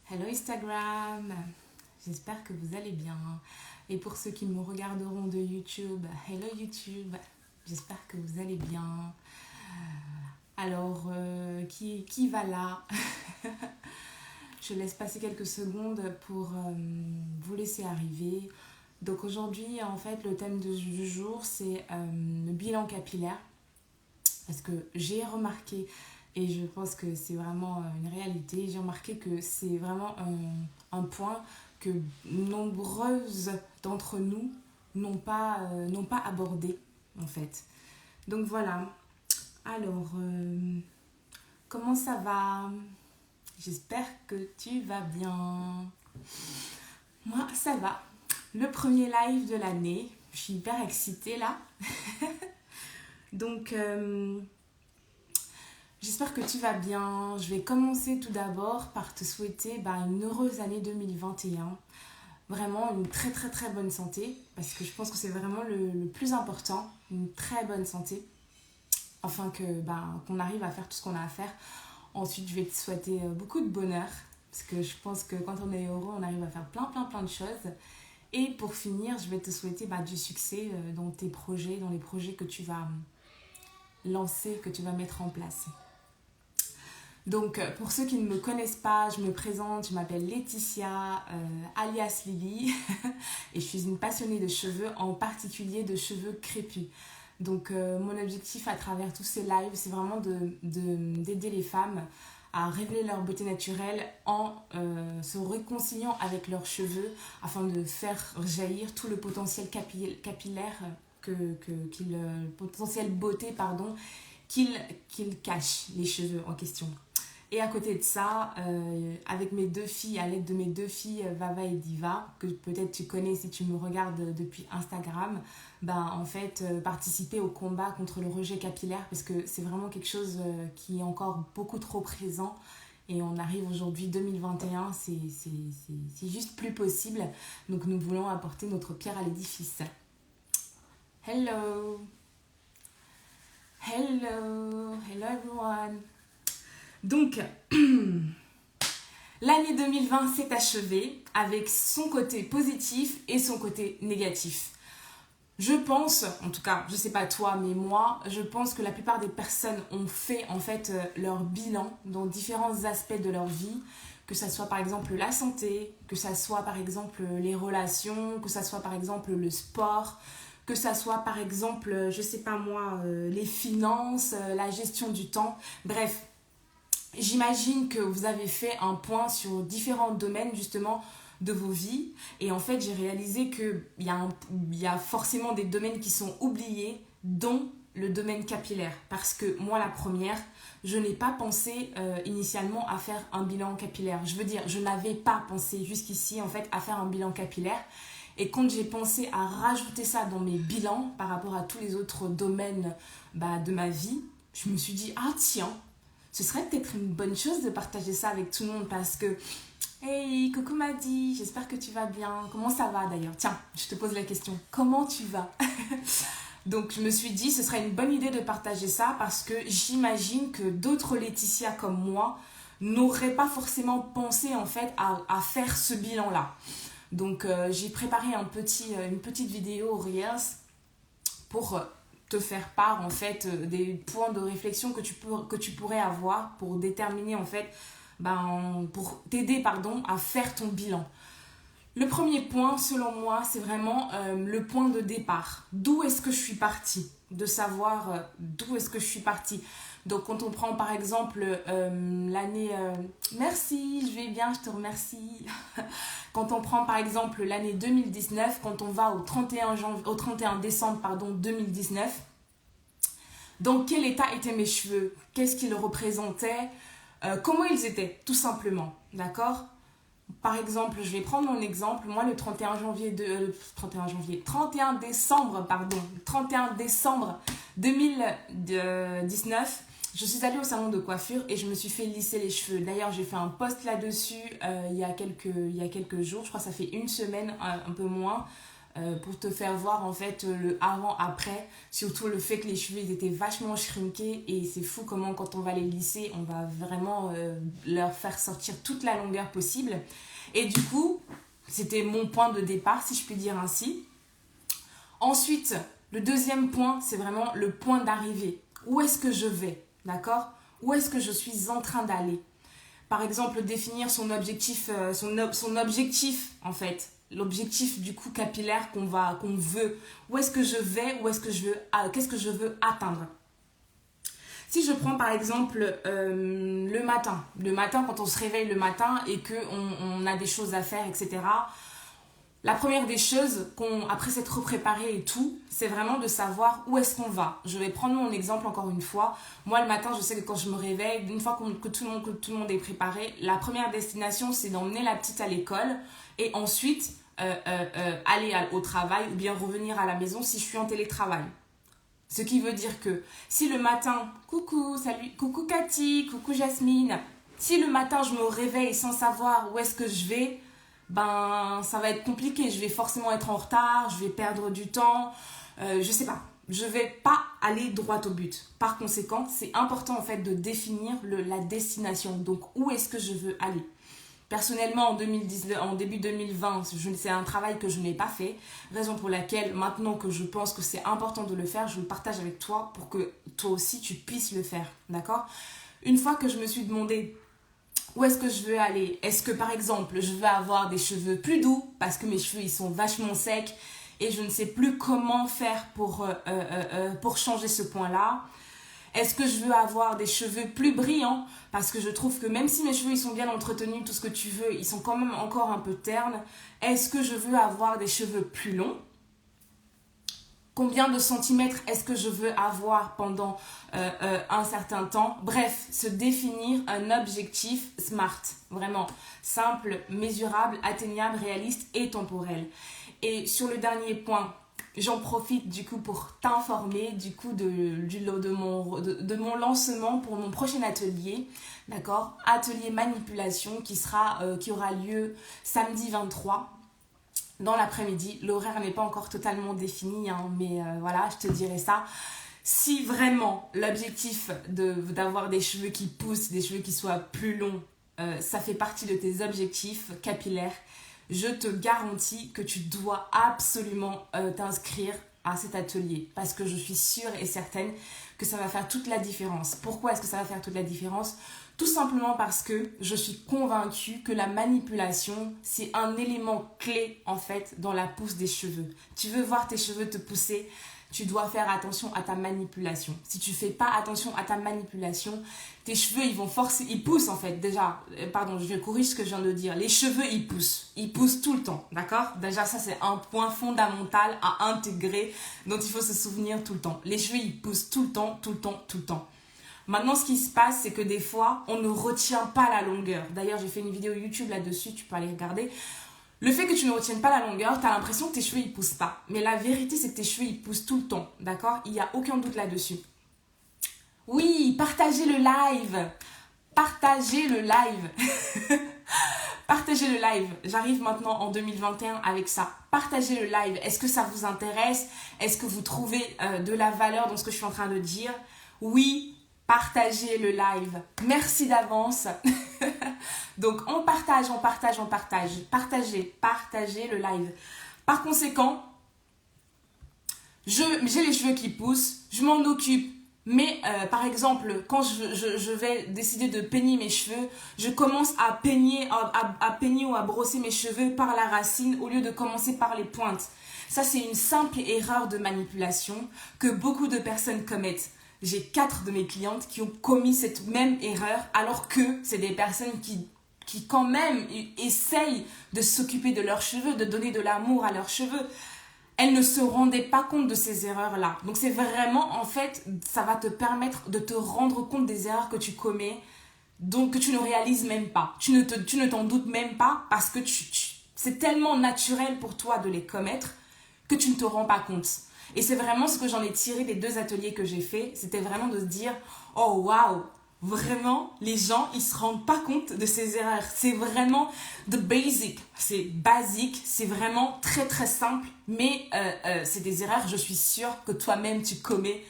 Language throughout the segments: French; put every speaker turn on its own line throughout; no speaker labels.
Hello Instagram, j'espère que vous allez bien. Et pour ceux qui me regarderont de YouTube, hello YouTube, j'espère que vous allez bien. Alors, qui va là? Je laisse passer quelques secondes pour vous laisser arriver. Donc aujourd'hui, en fait, le thème du jour, c'est le bilan capillaire. Parce que j'ai remarqué, et je pense que c'est vraiment une réalité, j'ai remarqué que c'est vraiment un point que nombreuses d'entre nous n'ont pas abordé, en fait. Donc voilà. Alors, comment ça va? J'espère que tu vas bien. Moi, ça va. Le premier live de l'année. Je suis hyper excitée là. Donc, j'espère que tu vas bien. Je vais commencer tout d'abord par te souhaiter une heureuse année 2021. Vraiment une très très très bonne santé. Parce que je pense que c'est vraiment le plus important. Une très bonne santé. Afin qu'on arrive à faire tout ce qu'on a à faire. Ensuite, je vais te souhaiter beaucoup de bonheur. Parce que je pense que quand on est heureux, on arrive à faire plein de choses. Et pour finir, je vais te souhaiter du succès dans tes projets, dans les projets que tu vas lancer, que tu vas mettre en place. Donc, pour ceux qui ne me connaissent pas, je me présente, je m'appelle Laetitia, alias Lily, et je suis une passionnée de cheveux, en particulier de cheveux crépus. Donc, mon objectif à travers tous ces lives, c'est vraiment d'aider les femmes à révéler leur beauté naturelle en se réconciliant avec leurs cheveux afin de faire jaillir tout le potentiel capillaire, potentiel beauté, qu'ils cachent, les cheveux en question. Et à côté de ça, avec mes deux filles, à l'aide de mes deux filles, Vava et Diva, que peut-être tu connais si tu me regardes depuis Instagram, en fait, participer au combat contre le rejet capillaire, parce que c'est vraiment quelque chose qui est encore beaucoup trop présent. Et on arrive aujourd'hui 2021, c'est juste plus possible. Donc nous voulons apporter notre pierre à l'édifice. Hello! Hello! Hello everyone! Donc, l'année 2020 s'est achevée avec son côté positif et son côté négatif. Je pense, en tout cas, je sais pas toi, mais moi, je pense que la plupart des personnes ont fait en fait leur bilan dans différents aspects de leur vie, que ça soit par exemple la santé, que ça soit par exemple les relations, que ça soit par exemple le sport, que ça soit par exemple, je sais pas moi, les finances, la gestion du temps, bref. J'imagine que vous avez fait un point sur différents domaines justement de vos vies et en fait j'ai réalisé qu'il y a forcément des domaines qui sont oubliés dont le domaine capillaire parce que moi la première je n'ai pas pensé initialement à faire un bilan capillaire, je veux dire je n'avais pas pensé jusqu'ici en fait à faire un bilan capillaire et quand j'ai pensé à rajouter ça dans mes bilans par rapport à tous les autres domaines de ma vie, je me suis dit ah tiens, ce serait peut-être une bonne chose de partager ça avec tout le monde parce que hey, coucou Madi, j'espère que tu vas bien. Comment ça va d'ailleurs? Tiens, je te pose la question. Comment tu vas? Donc je me suis dit ce serait une bonne idée de partager ça parce que j'imagine que d'autres Laetitia comme moi n'auraient pas forcément pensé en fait à faire ce bilan-là. Donc j'ai préparé une petite vidéo Reels pour te faire part en fait des points de réflexion que tu pourrais avoir pour déterminer en fait pour t'aider à faire ton bilan. Le premier point selon moi c'est vraiment le point de départ. D'où est-ce que je suis partie? De savoir d'où est-ce que je suis partie. Donc quand on prend par exemple l'année... merci, je vais bien, je te remercie. Quand on prend par exemple l'année 2019, quand on va au 31 décembre 2019, dans quel état étaient mes cheveux? Qu'est-ce qu'ils représentaient? Comment ils étaient, tout simplement, d'accord? Par exemple, je vais prendre mon exemple. Moi, le 31 décembre 2019, je suis allée au salon de coiffure et je me suis fait lisser les cheveux. D'ailleurs, j'ai fait un post là-dessus il y a quelques jours. Je crois que ça fait une semaine, un peu moins. pour te faire voir en fait le avant-après, surtout le fait que les cheveux ils étaient vachement shrinkés et c'est fou comment quand on va les lisser, on va vraiment leur faire sortir toute la longueur possible. Et du coup, c'était mon point de départ, si je puis dire ainsi. Ensuite, le deuxième point, c'est vraiment le point d'arrivée. Où est-ce que je vais, d'accord? Où est-ce que je suis en train d'aller? Par exemple, définir son objectif, son objectif en fait. L'objectif du coup capillaire qu'on veut. Où est-ce que je vais? Où est-ce que je veux, qu'est-ce que je veux atteindre? Si je prends par exemple le matin quand on se réveille le matin et qu'on a des choses à faire, etc. La première des choses, après s'être préparé et tout, c'est vraiment de savoir où est-ce qu'on va. Je vais prendre mon exemple encore une fois. Moi, le matin, je sais que quand je me réveille, une fois que tout le monde est préparé, la première destination, c'est d'emmener la petite à l'école et ensuite aller au travail ou bien revenir à la maison si je suis en télétravail. Ce qui veut dire que si le matin, coucou, salut, coucou Cathy, coucou Jasmine, si le matin je me réveille sans savoir où est-ce que je vais, ben ça va être compliqué, je vais forcément être en retard, je vais perdre du temps, je sais pas, je vais pas aller droit au but. Par conséquent, c'est important en fait de définir la destination, donc où est-ce que je veux aller. Personnellement, en début 2020, c'est un travail que je n'ai pas fait, raison pour laquelle maintenant que je pense que c'est important de le faire, je le partage avec toi pour que toi aussi tu puisses le faire, d'accord? Une fois que je me suis demandé où est-ce que je veux aller, est-ce que par exemple je veux avoir des cheveux plus doux parce que mes cheveux ils sont vachement secs et je ne sais plus comment faire pour changer ce point-là. Est-ce que je veux avoir des cheveux plus brillants? Parce que je trouve que même si mes cheveux ils sont bien entretenus, tout ce que tu veux, ils sont quand même encore un peu ternes. Est-ce que je veux avoir des cheveux plus longs? Combien de centimètres est-ce que je veux avoir pendant un certain temps? Bref, se définir un objectif SMART. Vraiment simple, mesurable, atteignable, réaliste et temporel. Et sur le dernier point, j'en profite du coup pour t'informer du coup de mon lancement pour mon prochain atelier, d'accord? Atelier manipulation qui aura lieu samedi 23 dans l'après-midi. L'horaire n'est pas encore totalement défini, hein, mais voilà, je te dirai ça. Si vraiment l'objectif d'avoir des cheveux qui poussent, des cheveux qui soient plus longs, ça fait partie de tes objectifs capillaires, je te garantis que tu dois absolument t'inscrire à cet atelier parce que je suis sûre et certaine que ça va faire toute la différence. Pourquoi est-ce que ça va faire toute la différence? Tout simplement parce que je suis convaincue que la manipulation, c'est un élément clé en fait dans la pousse des cheveux. Tu veux voir tes cheveux te pousser, tu dois faire attention à ta manipulation. Si tu fais pas attention à ta manipulation, tes cheveux ils poussent en fait déjà. Pardon, je corrige ce que je viens de dire. Les cheveux ils poussent tout le temps, d'accord? Déjà ça c'est un point fondamental à intégrer dont il faut se souvenir tout le temps. Les cheveux ils poussent tout le temps, tout le temps, tout le temps. Maintenant, ce qui se passe, c'est que des fois, on ne retient pas la longueur. D'ailleurs, j'ai fait une vidéo YouTube là-dessus, tu peux aller regarder. Le fait que tu ne retiennes pas la longueur, tu as l'impression que tes cheveux, ils poussent pas. Mais la vérité, c'est que tes cheveux, ils poussent tout le temps, d'accord? Il n'y a aucun doute là-dessus. Oui, partagez le live. Partagez le live. Partagez le live. J'arrive maintenant en 2021 avec ça. Partagez le live. Est-ce que ça vous intéresse? Est-ce que vous trouvez de la valeur dans ce que je suis en train de dire? Oui. Partagez le live. Merci d'avance. Donc, on partage. Partagez le live. Par conséquent, j'ai les cheveux qui poussent, je m'en occupe. Mais par exemple, quand je vais décider de peigner mes cheveux, je commence à peigner ou à brosser mes cheveux par la racine au lieu de commencer par les pointes. Ça, c'est une simple erreur de manipulation que beaucoup de personnes commettent. J'ai 4 de mes clientes qui ont commis cette même erreur alors que c'est des personnes qui quand même essayent de s'occuper de leurs cheveux, de donner de l'amour à leurs cheveux. Elles ne se rendaient pas compte de ces erreurs-là. Donc c'est vraiment, en fait, ça va te permettre de te rendre compte des erreurs que tu commets, donc que tu ne réalises même pas. Tu ne t'en doutes même pas parce que c'est tellement naturel pour toi de les commettre que tu ne te rends pas compte. Et c'est vraiment ce que j'en ai tiré des 2 ateliers que j'ai fait. C'était vraiment de se dire, oh waouh, Vraiment, les gens, ils se rendent pas compte de ces erreurs. C'est vraiment the basic. C'est basique, c'est vraiment très très simple. Mais c'est des erreurs, je suis sûre, que toi-même tu commets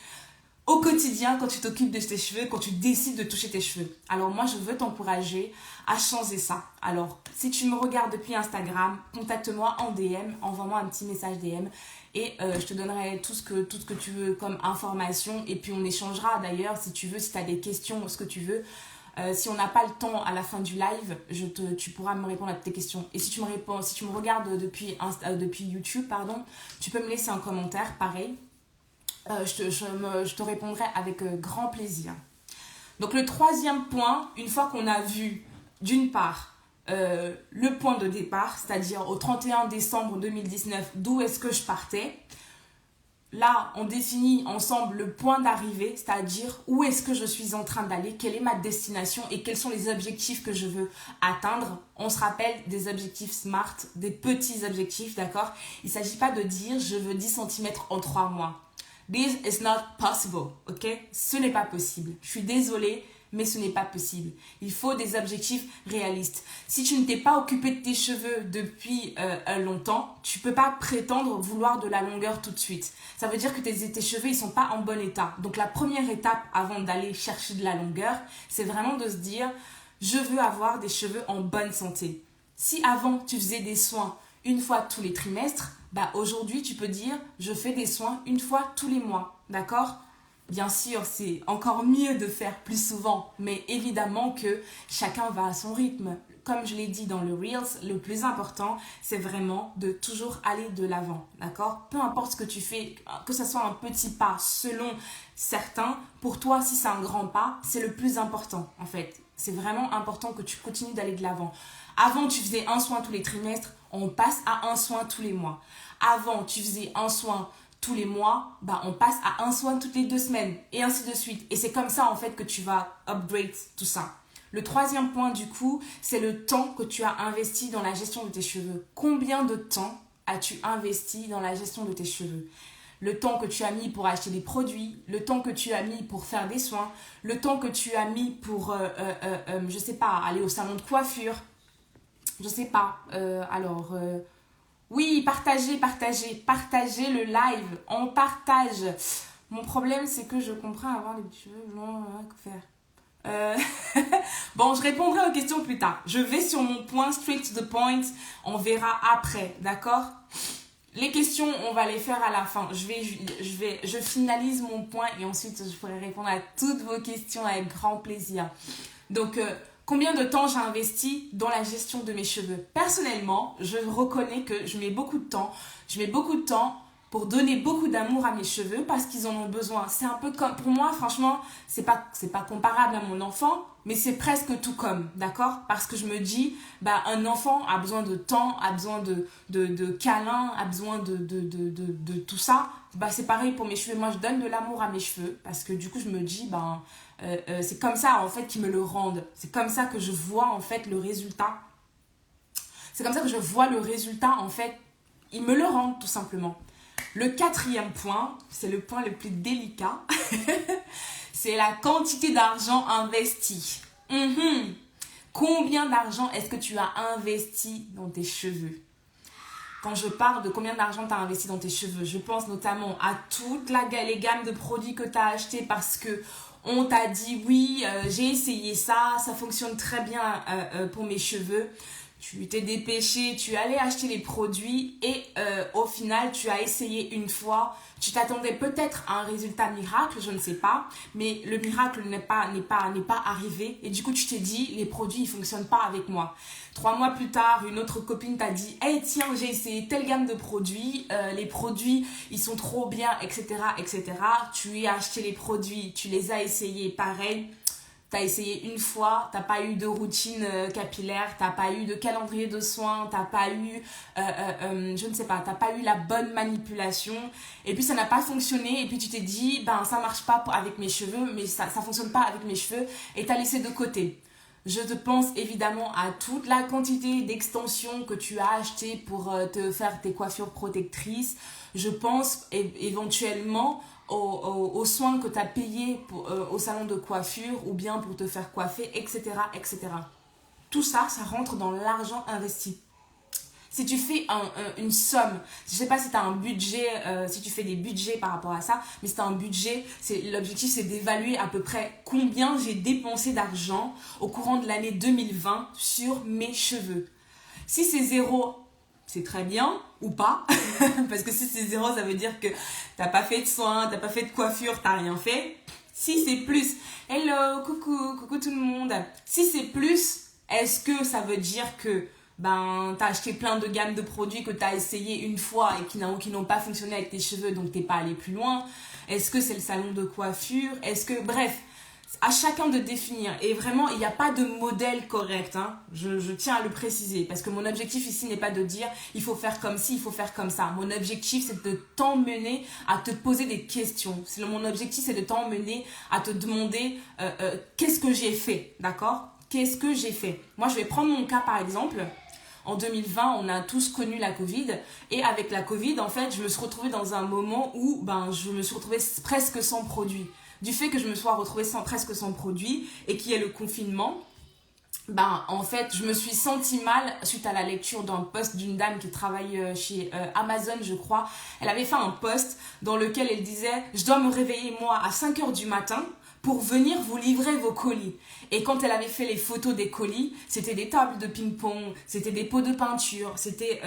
au quotidien quand tu t'occupes de tes cheveux, quand tu décides de toucher tes cheveux. Alors moi, je veux t'encourager à changer ça. Alors, si tu me regardes depuis Instagram, contacte-moi en DM, envoie-moi un petit message DM et je te donnerai tout ce que tu veux comme information. Et puis on échangera d'ailleurs si tu veux, si tu as des questions, ce que tu veux. Si on n'a pas le temps à la fin du live, tu pourras me répondre à tes questions. Et si tu me regardes depuis YouTube, pardon, tu peux me laisser un commentaire, pareil. Je te répondrai avec grand plaisir. Donc le troisième point, une fois qu'on a vu d'une part le point de départ, c'est-à-dire au 31 décembre 2019, d'où est-ce que je partais, là on définit ensemble le point d'arrivée, c'est-à-dire où est-ce que je suis en train d'aller, quelle est ma destination et quels sont les objectifs que je veux atteindre. On se rappelle des objectifs SMART, des petits objectifs, d'accord? Il ne s'agit pas de dire je veux 10 cm en 3 mois. This is not possible, ok? Ce n'est pas possible. Je suis désolée, mais ce n'est pas possible. Il faut des objectifs réalistes. Si tu ne t'es pas occupé de tes cheveux depuis longtemps, tu ne peux pas prétendre vouloir de la longueur tout de suite. Ça veut dire que tes cheveux, ils sont pas en bon état. Donc la première étape avant d'aller chercher de la longueur, c'est vraiment de se dire, je veux avoir des cheveux en bonne santé. Si avant, tu faisais des soins une fois tous les trimestres, bah aujourd'hui, tu peux dire, je fais des soins une fois tous les mois, d'accord? Bien sûr, c'est encore mieux de faire plus souvent, mais évidemment que chacun va à son rythme. Comme je l'ai dit dans le Reels, le plus important, c'est vraiment de toujours aller de l'avant, d'accord? Peu importe ce que tu fais, que ce soit un petit pas selon certains, pour toi, si c'est un grand pas, c'est le plus important, en fait. C'est vraiment important que tu continues d'aller de l'avant. Avant, tu faisais un soin tous les trimestres, on passe à un soin tous les mois. Avant, tu faisais un soin tous les mois, bah on passe à un soin toutes les 2 semaines et ainsi de suite. Et c'est comme ça en fait que tu vas upgrade tout ça. Le troisième point du coup, c'est le temps que tu as investi dans la gestion de tes cheveux. Combien de temps as-tu investi dans la gestion de tes cheveux? Le temps que tu as mis pour acheter des produits, le temps que tu as mis pour faire des soins, le temps que tu as mis pour, je sais pas, aller au salon de coiffure, je sais pas, oui, partagez le live, on partage. Mon problème, c'est que je comprends avoir les cheveux longs, que faire. Bon, je répondrai aux questions plus tard. Je vais sur mon point, straight to the point. On verra après, d'accord? Les questions, on va les faire à la fin. Je finalise mon point et ensuite, je pourrai répondre à toutes vos questions avec grand plaisir. Donc, combien de temps j'ai investi dans la gestion de mes cheveux? Personnellement, je reconnais que je mets beaucoup de temps. Je mets beaucoup de temps pour donner beaucoup d'amour à mes cheveux parce qu'ils en ont besoin. C'est un peu comme, pour moi, franchement, c'est pas comparable à mon enfant, mais c'est presque tout comme, d'accord? Parce que je me dis, bah, un enfant a besoin de temps, a besoin de câlins, a besoin de tout ça. Bah, c'est pareil pour mes cheveux. Moi, je donne de l'amour à mes cheveux parce que du coup, je me dis, ben, c'est comme ça, en fait, qu'ils me le rendent. C'est comme ça que je vois, en fait, le résultat. C'est comme ça que je vois le résultat, en fait. Ils me le rendent, tout simplement. Le quatrième point, c'est le point le plus délicat, c'est la quantité d'argent investi. Combien d'argent est-ce que tu as investi dans tes cheveux? Quand je parle de combien d'argent tu as investi dans tes cheveux, je pense notamment à toutes les gammes de produits que tu as achetés parce que on t'a dit oui, j'ai essayé ça fonctionne très bien pour mes cheveux. Tu t'es dépêché, tu es allé acheter les produits et au final, tu as essayé une fois. Tu t'attendais peut-être à un résultat miracle, je ne sais pas, mais le miracle n'est pas arrivé. Et du coup, tu t'es dit, les produits, ils ne fonctionnent pas avec moi. 3 mois plus tard, une autre copine t'a dit, hey, tiens, j'ai essayé telle gamme de produits, les produits, ils sont trop bien, etc., etc. Tu as acheté les produits, tu les as essayés, pareil. T'as essayé une fois, t'as pas eu de routine capillaire, t'as pas eu de calendrier de soins, t'as pas eu, je ne sais pas, t'as pas eu la bonne manipulation, et puis ça n'a pas fonctionné, et puis tu t'es dit, ben ça marche pas avec mes cheveux, mais ça fonctionne pas avec mes cheveux, et t'as laissé de côté. Je te pense évidemment à toute la quantité d'extensions que tu as achetées pour te faire tes coiffures protectrices. Je pense éventuellement aux soins que tu as payés au salon de coiffure ou bien pour te faire coiffer, etc., etc. Tout ça, ça rentre dans l'argent investi. Si tu fais une somme, je ne sais pas si tu as un budget, si tu fais des budgets par rapport à ça, mais si tu as un budget, l'objectif c'est d'évaluer à peu près combien j'ai dépensé d'argent au courant de l'année 2020 sur mes cheveux. Si c'est zéro, c'est très bien ou pas, parce que si c'est zéro, ça veut dire que tu n'as pas fait de soins, tu n'as pas fait de coiffure, tu n'as rien fait. Si c'est plus, hello, coucou tout le monde. Si c'est plus, est-ce que ça veut dire que t'as acheté plein de gammes de produits que t'as essayé une fois et qui n'ont pas fonctionné avec tes cheveux, donc t'es pas allé plus loin? Est-ce que c'est le salon de coiffure? Bref, à chacun de définir. Et vraiment, il n'y a pas de modèle correct, hein. Je tiens à le préciser, parce que mon objectif ici n'est pas de dire il faut faire comme ci, il faut faire comme ça. Mon objectif, c'est de t'emmener à te poser des questions. Mon objectif, c'est de t'emmener à te demander qu'est-ce que j'ai fait, d'accord? Qu'est-ce que j'ai fait? Moi, je vais prendre mon cas par exemple. En 2020, on a tous connu la Covid. Et avec la Covid, en fait, je me suis retrouvée dans un moment où je me suis retrouvée presque sans produit. Du fait que je me sois retrouvée presque sans produit et qu'il y ait le confinement, en fait, je me suis sentie mal suite à la lecture d'un post d'une dame qui travaille chez Amazon, je crois. Elle avait fait un post dans lequel elle disait « Je dois me réveiller, moi, à 5h du matin pour venir vous livrer vos colis. » Et quand elle avait fait les photos des colis, c'était des tables de ping-pong, c'était des pots de peinture, c'était,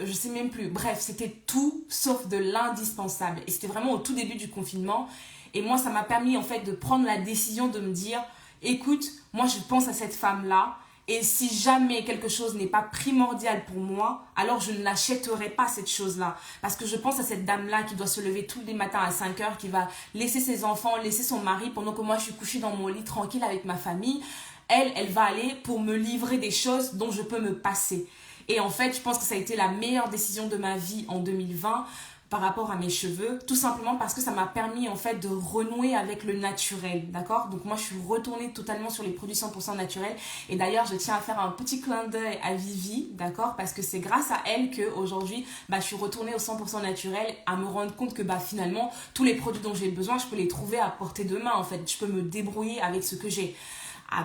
je sais même plus. Bref, c'était tout sauf de l'indispensable. Et c'était vraiment au tout début du confinement. Et moi, ça m'a permis en fait de prendre la décision de me dire « Écoute, moi je pense à cette femme-là. Et si jamais quelque chose n'est pas primordial pour moi, alors je ne l'achèterai pas cette chose-là. Parce que je pense à cette dame-là qui doit se lever tous les matins à 5h, qui va laisser ses enfants, laisser son mari pendant que moi je suis couchée dans mon lit tranquille avec ma famille. Elle va aller pour me livrer des choses dont je peux me passer. Et en fait, je pense que ça a été la meilleure décision de ma vie en 2020 par rapport à mes cheveux, tout simplement parce que ça m'a permis en fait de renouer avec le naturel, d'accord? Donc moi je suis retournée totalement sur les produits 100% naturels, et d'ailleurs je tiens à faire un petit clin d'œil à Vivi, d'accord? Parce que c'est grâce à elle que aujourd'hui je suis retournée au 100% naturel, à me rendre compte que finalement tous les produits dont j'ai besoin, je peux les trouver à portée de main en fait, je peux me débrouiller avec ce que j'ai.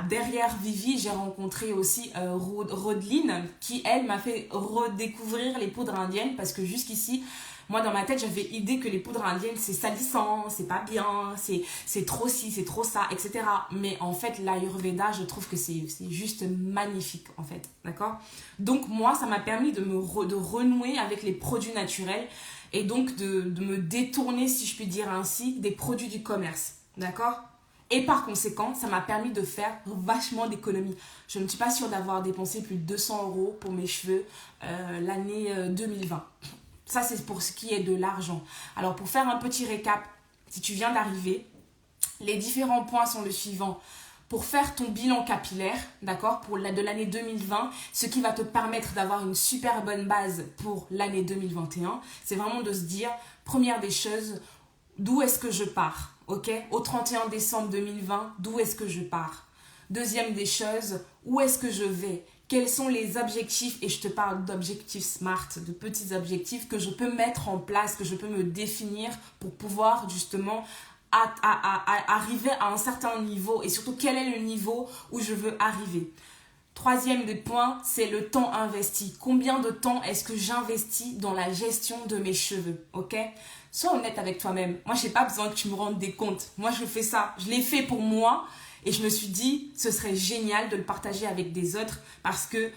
Derrière Vivi, j'ai rencontré aussi Rodeline qui, elle, m'a fait redécouvrir les poudres indiennes, parce que jusqu'ici, moi, dans ma tête, j'avais idée que les poudres indiennes, c'est salissant, c'est pas bien, c'est trop ci, c'est trop ça, etc. Mais en fait, l'Ayurveda, je trouve que c'est juste magnifique, en fait, d'accord? Donc, moi, ça m'a permis de renouer avec les produits naturels et donc de me détourner, si je puis dire ainsi, des produits du commerce, d'accord? Et par conséquent, ça m'a permis de faire vachement d'économies. Je ne suis pas sûre d'avoir dépensé plus de 200 € pour mes cheveux l'année 2020. Ça, c'est pour ce qui est de l'argent. Alors, pour faire un petit récap, si tu viens d'arriver, les différents points sont les suivants. Pour faire ton bilan capillaire, d'accord, de l'année 2020, ce qui va te permettre d'avoir une super bonne base pour l'année 2021, c'est vraiment de se dire, première des choses, d'où est-ce que je pars, ok? Au 31 décembre 2020, d'où est-ce que je pars? Deuxième des choses, où est-ce que je vais? Quels sont les objectifs, et je te parle d'objectifs SMART, de petits objectifs que je peux mettre en place, que je peux me définir pour pouvoir justement arriver à un certain niveau, et surtout quel est le niveau où je veux arriver. Troisième des points, c'est le temps investi. Combien de temps est-ce que j'investis dans la gestion de mes cheveux, ok? Sois honnête avec toi-même. Moi, je n'ai pas besoin que tu me rendes des comptes. Moi, je fais ça. Je l'ai fait pour moi. Et je me suis dit, ce serait génial de le partager avec des autres parce que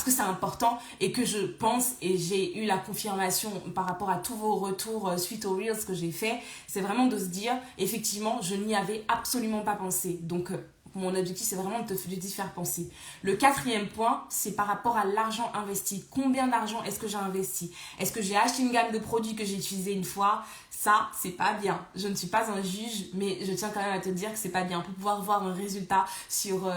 c'est important, et que je pense, et j'ai eu la confirmation par rapport à tous vos retours suite aux Reels que j'ai fait, c'est vraiment de se dire, effectivement, je n'y avais absolument pas pensé. Donc, mon objectif, c'est vraiment de te faire penser. Le quatrième point, c'est par rapport à l'argent investi. Combien d'argent est-ce que j'ai investi? Est-ce que j'ai acheté une gamme de produits que j'ai utilisé une fois? Ça, c'est pas bien. Je ne suis pas un juge, mais je tiens quand même à te dire que c'est pas bien. Pour pouvoir voir un résultat sur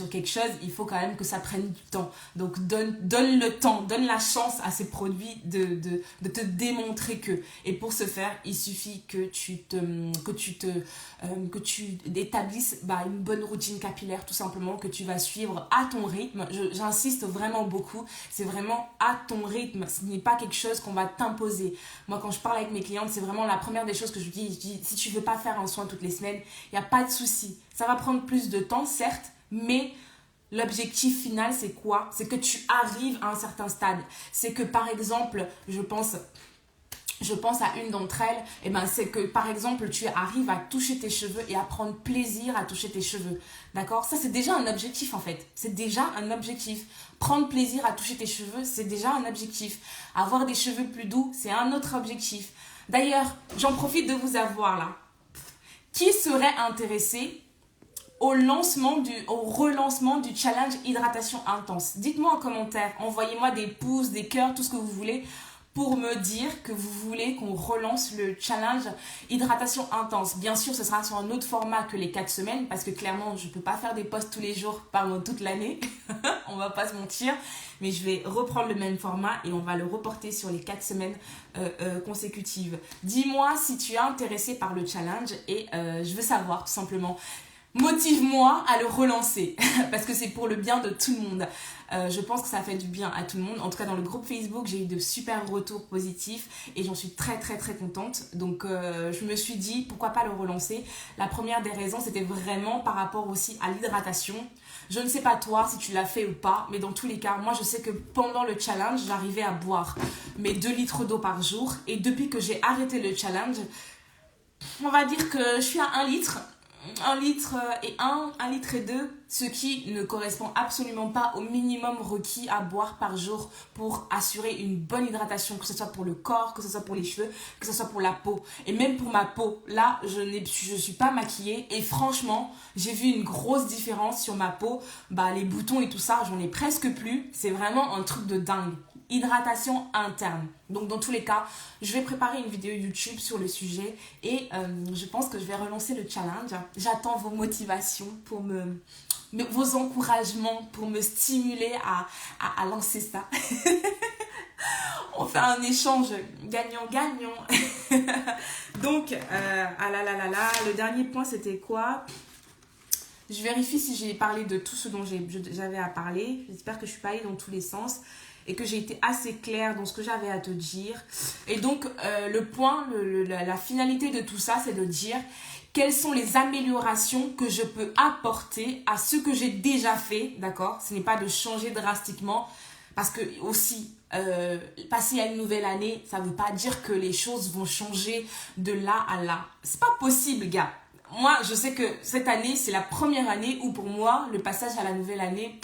quelque chose, il faut quand même que ça prenne du temps. Donc, donne le temps, donne la chance à ces produits de te démontrer que. Et pour ce faire, il suffit que tu établisses une bonne routine capillaire tout simplement que tu vas suivre à ton rythme. J'insiste vraiment beaucoup, c'est vraiment à ton rythme, ce n'est pas quelque chose qu'on va t'imposer. Moi quand je parle avec mes clientes, c'est vraiment la première des choses que je dis si tu veux pas faire un soin toutes les semaines, il n'y a pas de souci. Ça va prendre plus de temps certes, mais l'objectif final c'est quoi? C'est que tu arrives à un certain stade. C'est que par exemple, je pense à une d'entre elles, c'est que par exemple tu arrives à toucher tes cheveux et à prendre plaisir à toucher tes cheveux. D'accord? Ça c'est déjà un objectif en fait. C'est déjà un objectif. Prendre plaisir à toucher tes cheveux, c'est déjà un objectif. Avoir des cheveux plus doux, c'est un autre objectif. D'ailleurs, j'en profite de vous avoir là. Qui serait intéressé au relancement du challenge hydratation intense? Dites-moi en commentaire, envoyez-moi des pouces, des cœurs, tout ce que vous voulez pour me dire que vous voulez qu'on relance le challenge hydratation intense. Bien sûr, ce sera sur un autre format que les 4 semaines parce que clairement, je ne peux pas faire des posts tous les jours pendant toute l'année. On va pas se mentir. Mais je vais reprendre le même format et on va le reporter sur les 4 semaines consécutives. Dis-moi si tu es intéressé par le challenge et je veux savoir tout simplement. Motive-moi à le relancer parce que c'est pour le bien de tout le monde. Je pense que ça fait du bien à tout le monde. En tout cas, dans le groupe Facebook, j'ai eu de super retours positifs et j'en suis très contente. Donc, je me suis dit, pourquoi pas le relancer? La première des raisons, c'était vraiment par rapport aussi à l'hydratation. Je ne sais pas toi si tu l'as fait ou pas, mais dans tous les cas, moi je sais que pendant le challenge, j'arrivais à boire mes 2 litres d'eau par jour. Et depuis que j'ai arrêté le challenge, on va dire que je suis à 1 litre. 1 litre et 1 litre et 2, ce qui ne correspond absolument pas au minimum requis à boire par jour pour assurer une bonne hydratation, que ce soit pour le corps, que ce soit pour les cheveux, que ce soit pour la peau. Et même pour ma peau, là, je suis pas maquillée et franchement, j'ai vu une grosse différence sur ma peau. Les boutons et tout ça, j'en ai presque plus. C'est vraiment un truc de dingue. Hydratation interne. Donc dans tous les cas, je vais préparer une vidéo YouTube sur le sujet et je pense que je vais relancer le challenge. J'attends vos motivations pour vos encouragements pour me stimuler à lancer ça. On fait un échange gagnant-gagnant. Donc, le dernier point c'était quoi? Je vérifie si j'ai parlé de tout ce dont j'avais à parler. J'espère que je suis pas allée dans tous les sens et que j'ai été assez claire dans ce que j'avais à te dire. Et donc, la finalité de tout ça, c'est de dire quelles sont les améliorations que je peux apporter à ce que j'ai déjà fait, d'accord? Ce n'est pas de changer drastiquement, parce que aussi, passer à une nouvelle année, ça ne veut pas dire que les choses vont changer de là à là. C'est pas possible, gars. Moi, je sais que cette année, c'est la première année où pour moi, le passage à la nouvelle année,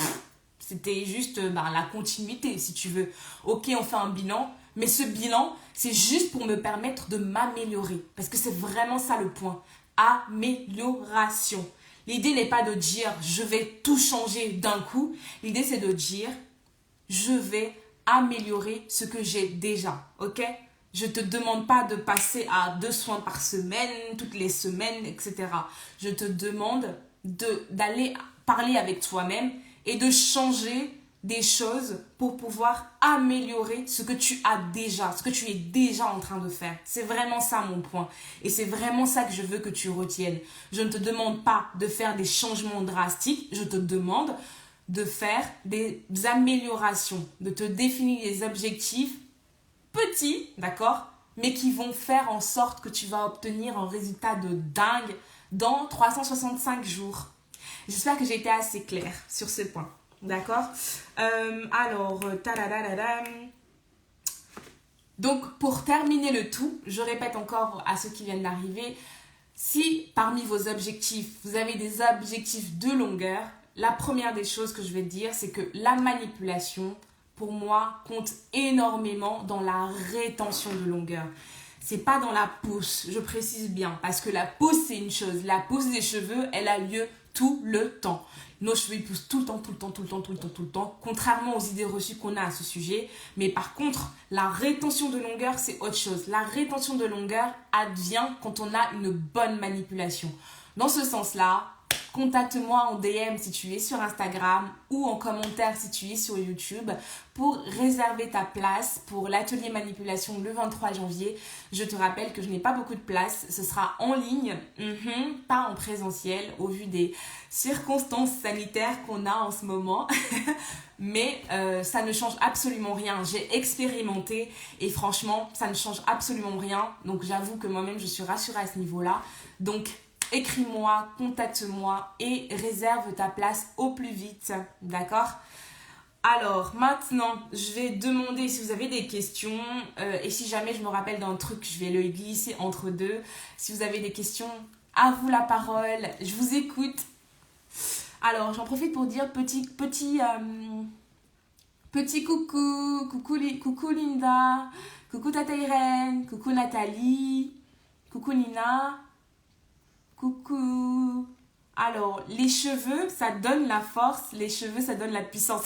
c'était juste la continuité, si tu veux. Ok, on fait un bilan, mais ce bilan, c'est juste pour me permettre de m'améliorer. Parce que c'est vraiment ça le point. Amélioration. L'idée n'est pas de dire je vais tout changer d'un coup. L'idée, c'est de dire je vais améliorer ce que j'ai déjà. Ok? Je ne te demande pas de passer à 2 soins par semaine, toutes les semaines, etc. Je te demande d'aller parler avec toi-même et de changer des choses pour pouvoir améliorer ce que tu as déjà, ce que tu es déjà en train de faire. C'est vraiment ça mon point. Et c'est vraiment ça que je veux que tu retiennes. Je ne te demande pas de faire des changements drastiques, je te demande de faire des améliorations, de te définir des objectifs petits, d'accord, mais qui vont faire en sorte que tu vas obtenir un résultat de dingue dans 365 jours. J'espère que j'ai été assez claire sur ce point, d'accord? Donc, pour terminer le tout, je répète encore à ceux qui viennent d'arriver, si parmi vos objectifs, vous avez des objectifs de longueur, la première des choses que je vais te dire, c'est que la manipulation, pour moi, compte énormément dans la rétention de longueur. C'est pas dans la pousse, je précise bien, parce que la pousse, c'est une chose. La pousse des cheveux, elle a lieu tout le temps. Nos cheveux, ils poussent tout le temps, contrairement aux idées reçues qu'on a à ce sujet. Mais par contre, la rétention de longueur, c'est autre chose. La rétention de longueur advient quand on a une bonne manipulation. Dans ce sens-là, contacte-moi en DM si tu es sur Instagram ou en commentaire si tu es sur YouTube pour réserver ta place pour l'atelier manipulation le 23 janvier. Je te rappelle que je n'ai pas beaucoup de place, ce sera en ligne, pas en présentiel au vu des circonstances sanitaires qu'on a en ce moment. Mais ça ne change absolument rien. J'ai expérimenté et franchement, ça ne change absolument rien. Donc j'avoue que moi-même, je suis rassurée à ce niveau-là. Donc écris-moi, contacte-moi et réserve ta place au plus vite. D'accord ? Alors maintenant, je vais demander si vous avez des questions et si jamais je me rappelle d'un truc, je vais le glisser entre deux. Si vous avez des questions, à vous la parole. Je vous écoute. Alors, j'en profite pour dire petit coucou Linda, coucou Tata Irène, coucou Nathalie, coucou Nina, coucou. Alors, les cheveux, ça donne la force, les cheveux, ça donne la puissance.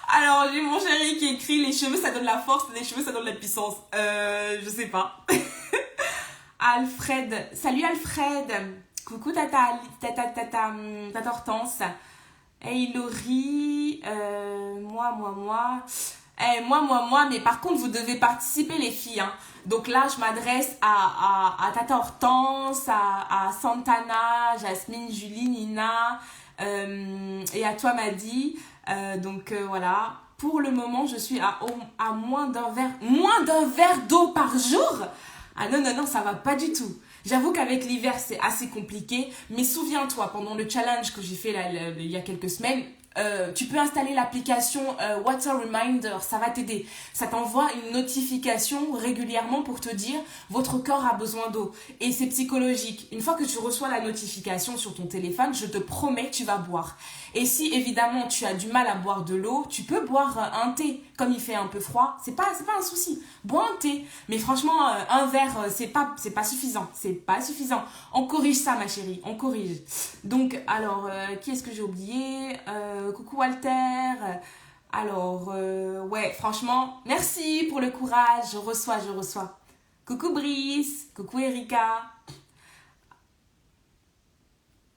Alors, j'ai mon chéri qui écrit les cheveux, ça donne la force, les cheveux, ça donne la puissance. Je sais pas. Alfred, salut Alfred. Coucou tata Hortense. Hey Laurie, moi. Moi, mais par contre, vous devez participer les filles. Hein. Donc là, je m'adresse à Tata Hortense, à Santana, Jasmine, Julie, Nina et à toi Madi. Voilà. Pour le moment, je suis à moins d'un verre d'eau par jour. Ah non, ça va pas du tout. J'avoue qu'avec l'hiver, c'est assez compliqué. Mais souviens-toi, pendant le challenge que j'ai fait il y a quelques semaines, tu peux installer l'application Water Reminder. Ça va t'aider. Ça t'envoie une notification régulièrement pour te dire votre corps a besoin d'eau. Et c'est psychologique. Une fois que tu reçois la notification sur ton téléphone, je te promets que tu vas boire. Et si évidemment tu as du mal à boire de l'eau, tu peux boire un thé. Comme il fait un peu froid, c'est pas un souci. Bois un thé. Mais franchement, un verre, c'est pas suffisant. C'est pas suffisant. On corrige ça, ma chérie. On corrige. Donc, alors, qui est-ce que j'ai oublié coucou Walter. Alors, ouais, franchement, merci pour le courage. Je reçois. Coucou Brice. Coucou Erika.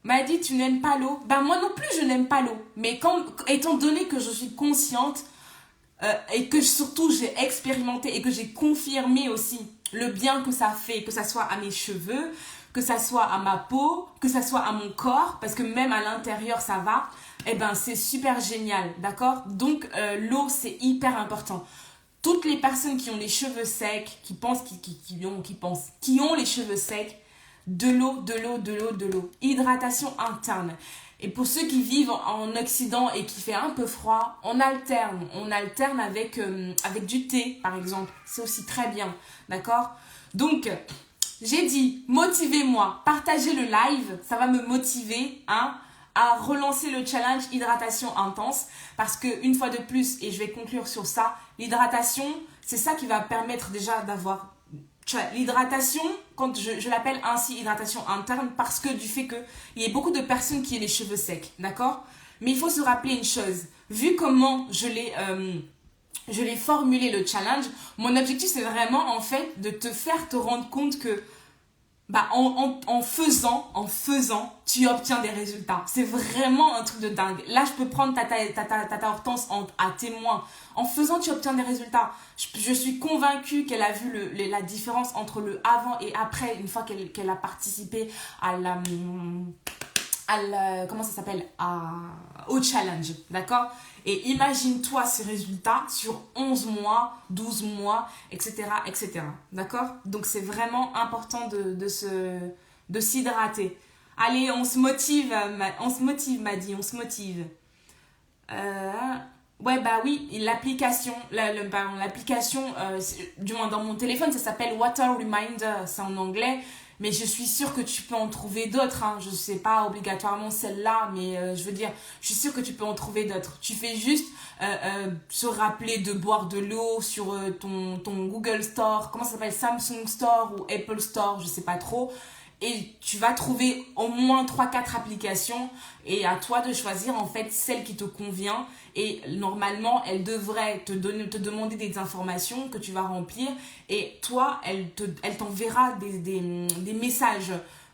M'a dit tu n'aimes pas l'eau. Ben moi non plus je n'aime pas l'eau. Mais étant donné que je suis consciente et que surtout j'ai expérimenté et que j'ai confirmé aussi le bien que ça fait, que ça soit à mes cheveux, que ça soit à ma peau, que ça soit à mon corps, parce que même à l'intérieur ça va, eh ben c'est super génial, d'accord ? Donc l'eau c'est hyper important. Toutes les personnes qui ont les cheveux secs, qui ont les cheveux secs, de l'eau. Hydratation interne. Et pour ceux qui vivent en Occident et qui fait un peu froid, on alterne. On alterne avec du thé, par exemple. C'est aussi très bien. D'accord ? Donc, j'ai dit, motivez-moi. Partagez le live. Ça va me motiver à relancer le challenge hydratation intense. Parce qu'une fois de plus, et je vais conclure sur ça, l'hydratation, c'est ça qui va permettre déjà d'avoir... L'hydratation, quand je l'appelle ainsi hydratation interne, parce que du fait qu'il y a beaucoup de personnes qui ont les cheveux secs, d'accord ? Mais il faut se rappeler une chose, vu comment je l'ai formulé le challenge, mon objectif c'est vraiment en fait de te faire te rendre compte que en faisant, tu obtiens des résultats. C'est vraiment un truc de dingue. Là, je peux prendre Tata Hortense à témoin. En faisant, tu obtiens des résultats. Je suis convaincue qu'elle a vu la différence entre le avant et après, une fois qu'elle a participé comment ça s'appelle, au challenge, d'accord ? Et imagine-toi ces résultats sur 11 mois, 12 mois, etc., d'accord ? Donc c'est vraiment important de s'hydrater. Allez, on se motive, Madi, on se motive. Ouais, oui, l'application, l'application, du moins dans mon téléphone, ça s'appelle Water Reminder, c'est en anglais. Mais je suis sûre que tu peux en trouver d'autres. Hein. Je ne sais pas obligatoirement celle-là, mais je veux dire, je suis sûre que tu peux en trouver d'autres. Tu fais juste se rappeler de boire de l'eau sur ton Google Store. Comment ça s'appelle ? Samsung Store ou Apple Store, je ne sais pas trop. Et tu vas trouver au moins 3-4 applications et à toi de choisir en fait celle qui te convient. Et normalement, elle devrait te demander des informations que tu vas remplir. Et toi, elle t'enverra des messages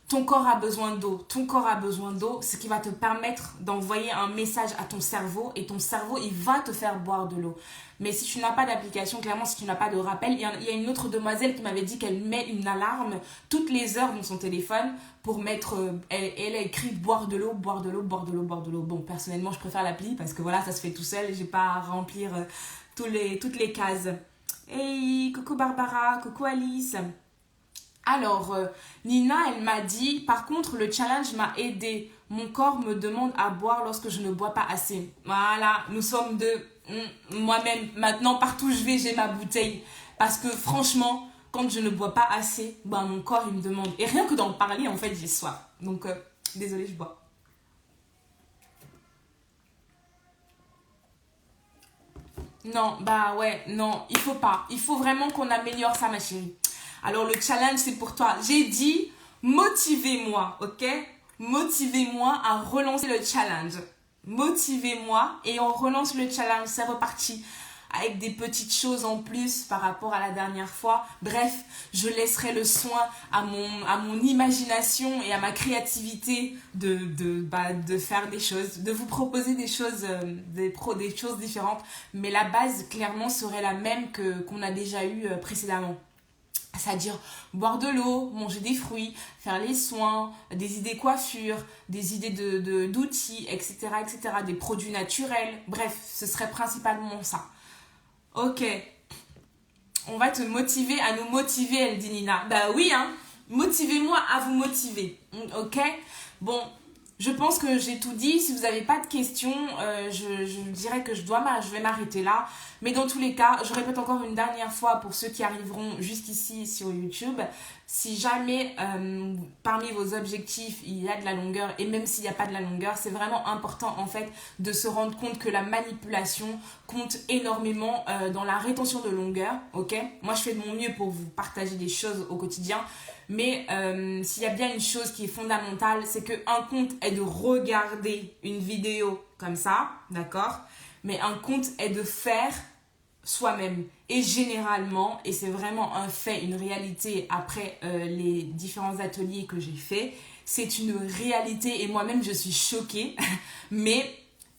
ton corps a besoin d'eau. Ton corps a besoin d'eau, ce qui va te permettre d'envoyer un message à ton cerveau et ton cerveau, il va te faire boire de l'eau. Mais si tu n'as pas d'application, clairement, si tu n'as pas de rappel, il y a une autre demoiselle qui m'avait dit qu'elle met une alarme toutes les heures dans son téléphone pour mettre... elle a écrit boire de l'eau, boire de l'eau, boire de l'eau, boire de l'eau. Bon, personnellement, je préfère l'appli parce que voilà, ça se fait tout seul. J'ai pas à remplir toutes les cases. Hey, coucou Barbara, coucou Alice. Alors, Nina, elle m'a dit, par contre, le challenge m'a aidé. Mon corps me demande à boire lorsque je ne bois pas assez. Voilà, nous sommes deux. Moi-même, maintenant, partout où je vais, j'ai ma bouteille. Parce que franchement, quand je ne bois pas assez, bah, mon corps, il me demande. Et rien que d'en parler, en fait, j'ai soif. Donc, désolée, je bois. Non, bah ouais, non, il faut pas. Il faut vraiment qu'on améliore ça, ma chérie. Alors, le challenge, c'est pour toi. J'ai dit, motivez-moi, ok? Motivez-moi à relancer le challenge. Motivez-moi et on relance le challenge. C'est reparti. Avec des petites choses en plus par rapport à la dernière fois. Bref, je laisserai le soin à mon imagination et à ma créativité de faire des choses, de vous proposer des choses, des choses différentes. Mais la base, clairement, serait la même qu'on a déjà eu précédemment. C'est-à-dire boire de l'eau, manger des fruits, faire les soins, des idées coiffure, des idées d'outils, etc., etc., des produits naturels. Bref, ce serait principalement ça. Ok, on va te motiver à nous motiver, elle dit Nina. Bah oui, hein, motivez-moi à vous motiver, ok? Bon, je pense que j'ai tout dit. Si vous n'avez pas de questions, je dirais que je vais m'arrêter là. Mais dans tous les cas, je répète encore une dernière fois pour ceux qui arriveront jusqu'ici sur YouTube. Si jamais parmi vos objectifs, il y a de la longueur, et même s'il n'y a pas de la longueur, c'est vraiment important en fait de se rendre compte que la manipulation compte énormément dans la rétention de longueur, ok? Moi, je fais de mon mieux pour vous partager des choses au quotidien. Mais s'il y a bien une chose qui est fondamentale, c'est qu'un compte est de regarder une vidéo comme ça, d'accord? Mais un compte est de faire soi-même. Et généralement, et c'est vraiment un fait, une réalité après les différents ateliers que j'ai faits, c'est une réalité et moi-même je suis choquée, mais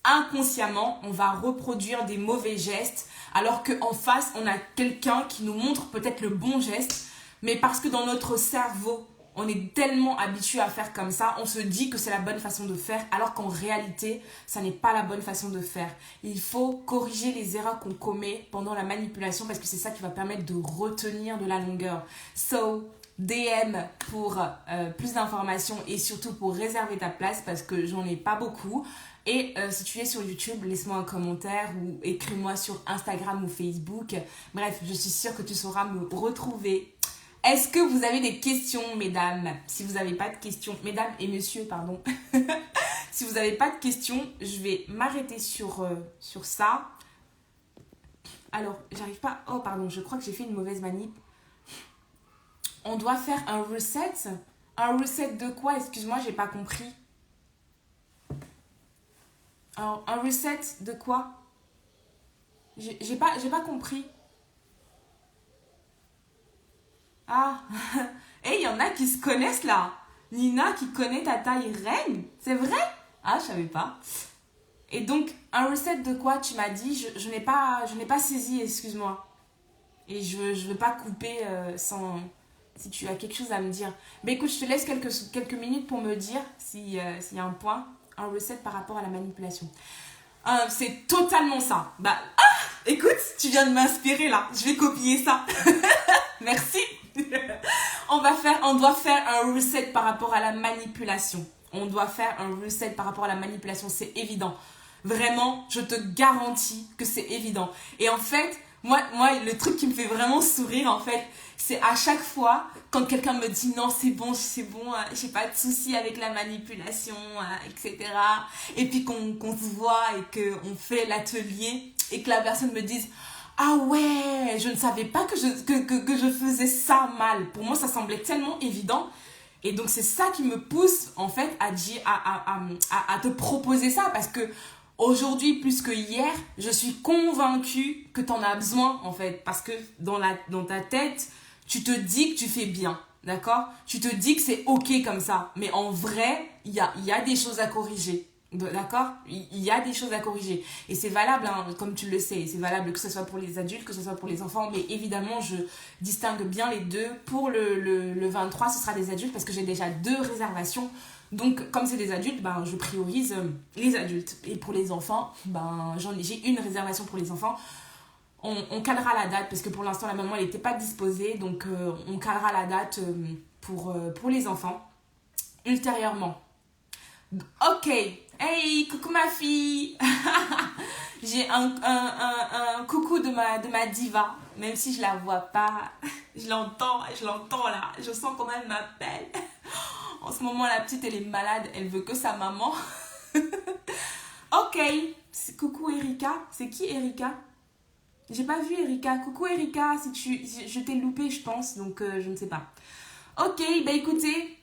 inconsciemment, on va reproduire des mauvais gestes alors qu'en face, on a quelqu'un qui nous montre peut-être le bon geste, mais parce que dans notre cerveau, on est tellement habitué à faire comme ça, on se dit que c'est la bonne façon de faire, alors qu'en réalité, ça n'est pas la bonne façon de faire. Il faut corriger les erreurs qu'on commet pendant la manipulation parce que c'est ça qui va permettre de retenir de la longueur. So, DM pour plus d'informations et surtout pour réserver ta place parce que j'en ai pas beaucoup. Et si tu es sur YouTube, laisse-moi un commentaire ou écris-moi sur Instagram ou Facebook. Bref, je suis sûre que tu sauras me retrouver. Est-ce que vous avez des questions, mesdames? Si vous n'avez pas de questions, mesdames et messieurs, pardon. Si vous n'avez pas de questions, je vais m'arrêter sur ça. Alors, j'arrive pas... Oh, pardon, je crois que j'ai fait une mauvaise manip. On doit faire un reset. Un reset de quoi? Excuse-moi, j'ai pas compris. Alors, un reset de quoi? J'ai pas compris. Ah, et il y en a qui se connaissent là. Nina qui connaît ta taille reine. C'est vrai? Ah, je savais pas. Et donc, un reset de quoi tu m'as dit? Je n'ai pas saisi, excuse-moi. Et je veux pas couper sans... Si tu as quelque chose à me dire. Mais écoute, je te laisse quelques minutes pour me dire s'il y a un point, un reset par rapport à la manipulation. C'est totalement ça. Bah, écoute, tu viens de m'inspirer là. Je vais copier ça. Merci. On doit faire un reset par rapport à la manipulation. On doit faire un reset par rapport à la manipulation, c'est évident. Vraiment, je te garantis que c'est évident. Et en fait, moi, le truc qui me fait vraiment sourire, en fait, c'est à chaque fois, quand quelqu'un me dit non, c'est bon, j'ai pas de souci avec la manipulation, etc. Et puis qu'on se voit et qu'on fait l'atelier et que la personne me dise ah ouais, je ne savais pas que je faisais ça mal. Pour moi, ça semblait tellement évident. Et donc, c'est ça qui me pousse, en fait, à te proposer ça. Parce que aujourd'hui, plus que hier, je suis convaincue que tu en as besoin, en fait. Parce que dans ta tête, tu te dis que tu fais bien. d'accord? Tu te dis que c'est ok comme ça, mais en vrai, il y a des choses à corriger. D'accord? Il y a des choses à corriger. Et c'est valable, hein, comme tu le sais, c'est valable que ce soit pour les adultes, que ce soit pour les enfants, mais évidemment, je distingue bien les deux. Pour le 23, ce sera des adultes parce que j'ai déjà 2 réservations. Donc, comme c'est des adultes, ben, je priorise les adultes. Et pour les enfants, ben, j'ai une réservation pour les enfants. On calera la date parce que pour l'instant, la maman, elle n'était pas disposée. Donc, on calera la date pour les enfants ultérieurement. Ok. Hey, coucou ma fille. J'ai un coucou de ma diva. Même si je la vois pas. Je l'entends là. Je sens comment elle m'appelle. En ce moment, la petite, elle est malade. Elle veut que sa maman. Ok. Coucou Erika. C'est qui Erika? J'ai pas vu Erika. Coucou Erika. Je t'ai loupé, je pense. Donc, je ne sais pas. Ok, bah écoutez.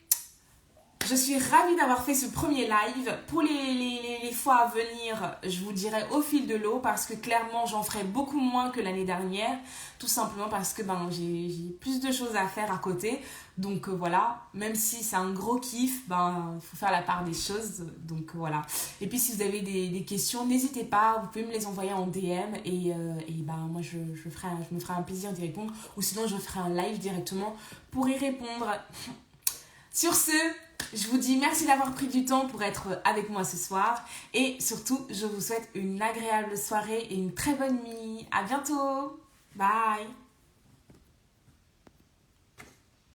Je suis ravie d'avoir fait ce premier live. Pour les fois à venir, je vous dirai au fil de l'eau parce que clairement, j'en ferai beaucoup moins que l'année dernière. Tout simplement parce que j'ai plus de choses à faire à côté. Donc voilà, même si c'est un gros kiff, il faut faire la part des choses. Donc voilà. Et puis si vous avez des questions, n'hésitez pas. Vous pouvez me les envoyer en DM et moi, je me ferai un plaisir d'y répondre. Ou sinon, je ferai un live directement pour y répondre. Sur ce, je vous dis merci d'avoir pris du temps pour être avec moi ce soir. Et surtout, je vous souhaite une agréable soirée et une très bonne nuit. À bientôt. Bye.